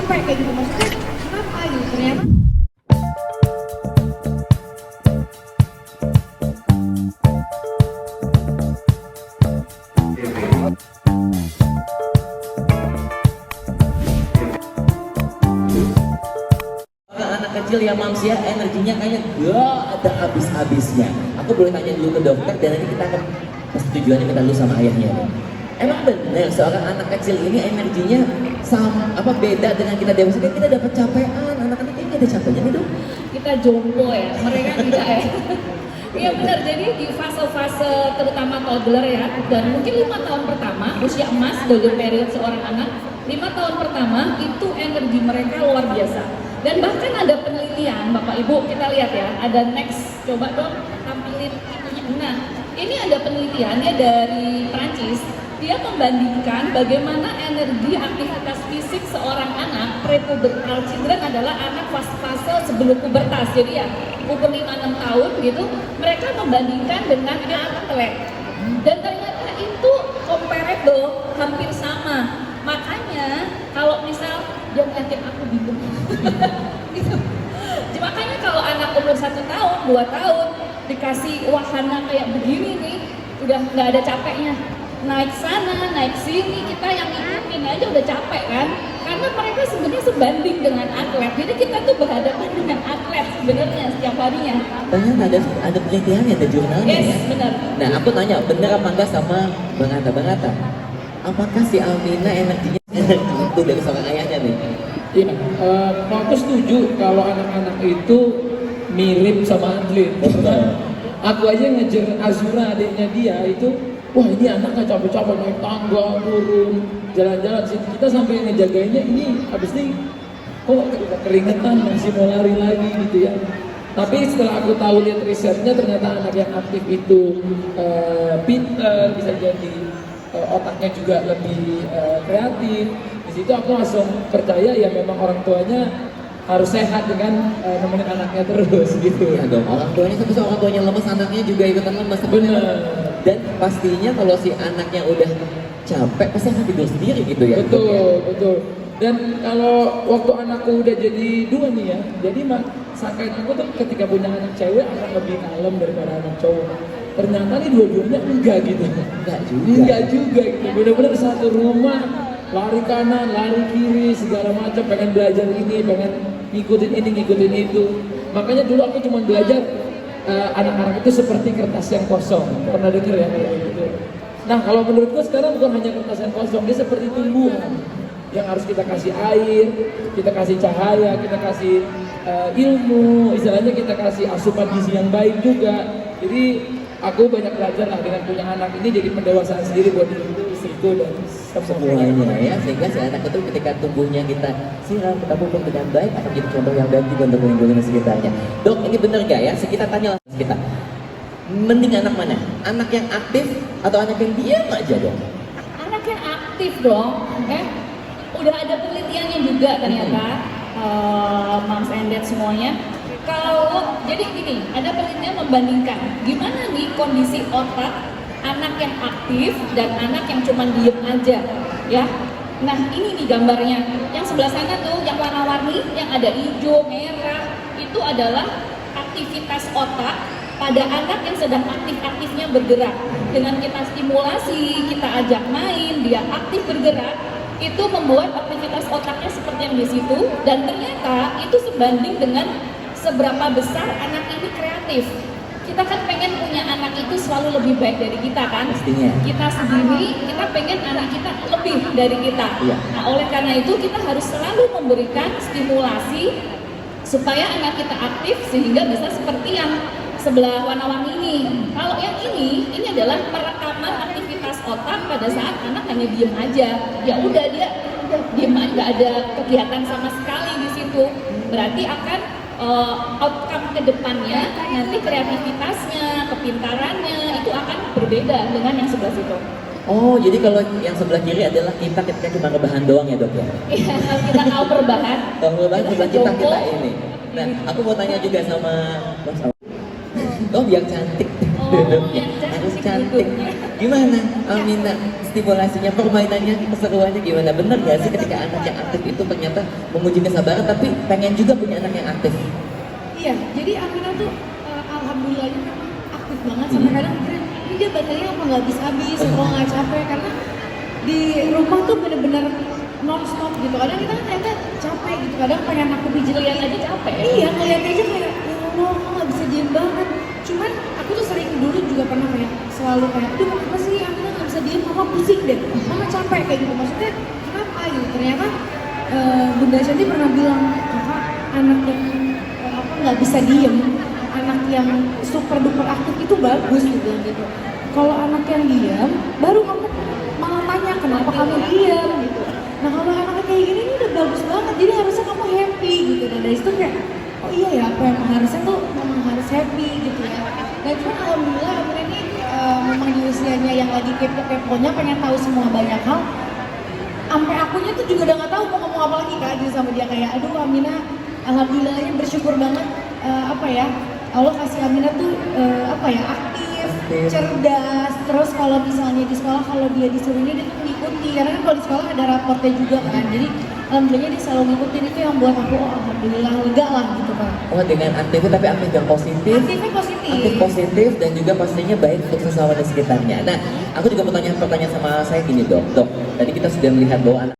capek kayak gitu, maksudnya kenapa gitu ternyata. Anak kecil yang mamsia energinya kayaknya gak ada habis-habisnya. Aku boleh tanya dulu ke dokter dan nanti kita akan persetujuannya kita dulu sama ayahnya. Emang bener seorang anak kecil ini energinya sama apa beda dengan kita dewasa? Kan kita dapat capean, anak-anak ini ada capeknya nih dok. Kita jompo ya, mereka tidak ya. Iya benar, jadi di fase-fase terutama toddler ya, dan mungkin 5 tahun pertama, usia emas, golden period seorang anak, 5 tahun pertama itu energi mereka luar biasa. Dan bahkan ada penelitian, Bapak Ibu kita lihat ya, ada next, coba dong tampilin itunya. Nah, ini ada penelitiannya dari Prancis, dia membandingkan bagaimana energi aktivitas fisik seorang anak prepubertal children adalah anak fase sebelum pubertas. Jadi ya umur 5-6 tahun gitu, mereka membandingkan dengan atlet. Dan ternyata itu comparable, hampir sama. Makanya kalau misal dia ngeliatin aku bingung gitu. Makanya kalau anak umur 1 tahun, 2 tahun dikasih wahana kayak begini nih, udah nggak ada capeknya. Naik sana, naik sini, kita yang ngikutin aja udah capek kan? Karena mereka sebenarnya sebanding dengan atlet. Jadi kita tuh berhadapan dengan atlet sebenarnya setiap harinya. Ternyata ada penelitiannya, ada jurnalnya Yes, ya. benar. Nah aku tanya, bener apa enggak sama Bang Atta? Apakah si Almina energinya itu dari seorang ayahnya nih? Iya, aku setuju kalau anak-anak itu mirip sama atlet. Aku aja ngejar Azura adiknya dia itu, wah ini anaknya capek-capek naik tangga, turun, jalan-jalan. Kita sampai ngejagainnya ini habis ini kok keringetan masih mau lari lagi gitu ya. Tapi setelah aku tahu lihat risetnya ternyata anak yang aktif itu pinter, bisa jadi otaknya juga lebih kreatif. Di situ aku langsung percaya ya memang orang tuanya harus sehat dengan nemenin anaknya terus gitu. Ya dong, orang tuanya tapi orang tuanya lemes, anaknya juga ikutan lemes. Benar. Dan pastinya kalau si anaknya udah capek pasti akan tidur sendiri gitu ya. Betul. Dan kalau waktu anakku udah jadi 2 nih ya, jadi sangkaan aku tuh ketika punya anak cewek akan lebih kalem daripada anak cowok. Ternyata nih dua-duanya enggak gitu. Enggak juga gitu. Bener-bener satu rumah, lari kanan, lari kiri, segala macam, pengen belajar ini, pengen ngikutin ini, ngikutin itu. Makanya dulu aku cuma belajar anak-anak itu seperti kertas yang kosong. Pernah denger ya kayak gitu. Nah kalau menurutku sekarang bukan hanya kertas yang kosong, dia seperti tumbuhan yang harus kita kasih air, kita kasih cahaya, kita kasih ilmu, istilahnya kita kasih asupan gizi yang baik juga. Jadi aku banyak belajar lah dengan punya anak ini, jadi pendewasaan sendiri buat diriku, istriku dan Semuanya ya, sehingga si anak itu ketika tumbuhnya kita siram, kita pupuk dengan baik akan jadi contoh yang baik juga untuk lingkungan sekitarnya. Dok, ini bener gak ya? Kita tanya langsung kita. Mending anak mana? Anak yang aktif atau anak yang diam aja dong? Anak yang aktif dong, udah ada penelitiannya juga ternyata, moms and dad semuanya. Kalau jadi gini, ada penelitian membandingkan gimana nih kondisi otak anak yang aktif dan anak yang cuma diem aja, ya. Nah ini nih gambarnya, yang sebelah sana tuh yang warna-warni, yang ada hijau, merah, itu adalah aktivitas otak pada anak yang sedang aktif-aktifnya bergerak. Dengan kita stimulasi, kita ajak main, dia aktif bergerak, itu membuat aktivitas otaknya seperti yang di situ, dan ternyata itu sebanding dengan seberapa besar anak ini kreatif. Kita kan pengen punya anak itu selalu lebih baik dari kita kan? Pastinya. Kita sendiri, kita pengen anak kita lebih dari kita. Iya. Nah oleh karena itu kita harus selalu memberikan stimulasi supaya anak kita aktif sehingga bisa seperti yang sebelah warna-warni ini. Kalau yang ini adalah perekaman aktivitas otak pada saat anak hanya diem aja. Ya udah dia udah diem aja, nggak ada kegiatan sama sekali di situ. Berarti akan outcome ke depannya, nanti kreativitasnya, kepintarannya itu akan berbeda dengan yang sebelah situ. Oh, jadi kalau yang sebelah kiri adalah kita ketika cuma rebahan doang ya dok ya? Iya, kalau kita tahu perbahan. Tahu rebahan sebelah kita ini. Nah, aku mau tanya juga sama Bang Saul. Oh, yang cantik. Oh, yang cantik Harus cantik. hidungnya. Gimana, Almina? stimulasinya, permainannya, keseruannya gimana? Bener gak sih ketika anak yang aktif itu ternyata menguji kesabaran tapi pengen juga punya anak yang aktif? Iya, jadi Amina tuh alhamdulillahnya memang aktif banget sampai kadang mikir, ini dia baterainya apa nggak habis-habis, kalau nggak capek karena di rumah tuh bener-bener non-stop gitu. Kadang kita kan ternyata capek gitu, kadang pengen aku pijit Lihat aja capek. Iya, ngeliatnya aja kayak, ya Allah, kok nggak bisa diem banget. Cuman aku tuh sering dulu juga pernah kayak selalu kayak, aduh kenapa sih Amina nggak bisa diem, mama pusing deh, mama capek kayak gitu. Maksudnya kenapa gitu? Ternyata Bunda Shanti pernah bilang, kakak anak yang nggak bisa diem, anak yang super duper aktif itu bagus gitu. Kalau anak yang diam, baru kamu malah tanya kenapa kamu diam gitu. Nah kalau anak kayak gini ini udah bagus banget, jadi harusnya kamu happy gitu. Dan dari situ kayak, oh iya ya, apa yang harusnya tuh memang harus happy gitu ya. Dan cuma alhamdulillah Amina ini memang di usianya yang lagi kepo-keponya pengen tahu semua banyak hal. Sampai akunya tuh juga udah nggak tahu mau ngomong apa lagi Kak, sama dia kayak, aduh Amina, alhamdulillahnya bersyukur banget Allah kasih Amina tuh aktif, cerdas. Terus kalau misalnya di sekolah kalau dia disuruh ini dia tuh mengikuti, karena kan kalau di sekolah ada raportnya juga kan. Jadi alhamdulillahnya dia selalu ngikutin, itu yang buat aku alhamdulillah lega lah gitu Kak. Oh dengan aktifnya tapi aktif yang positif. Aktifnya positif. Aktif positif dan juga pastinya baik untuk sesama di sekitarnya. Nah, aku juga mau tanya pertanyaan sama saya gini dok. Tadi kita sudah melihat bahwa anak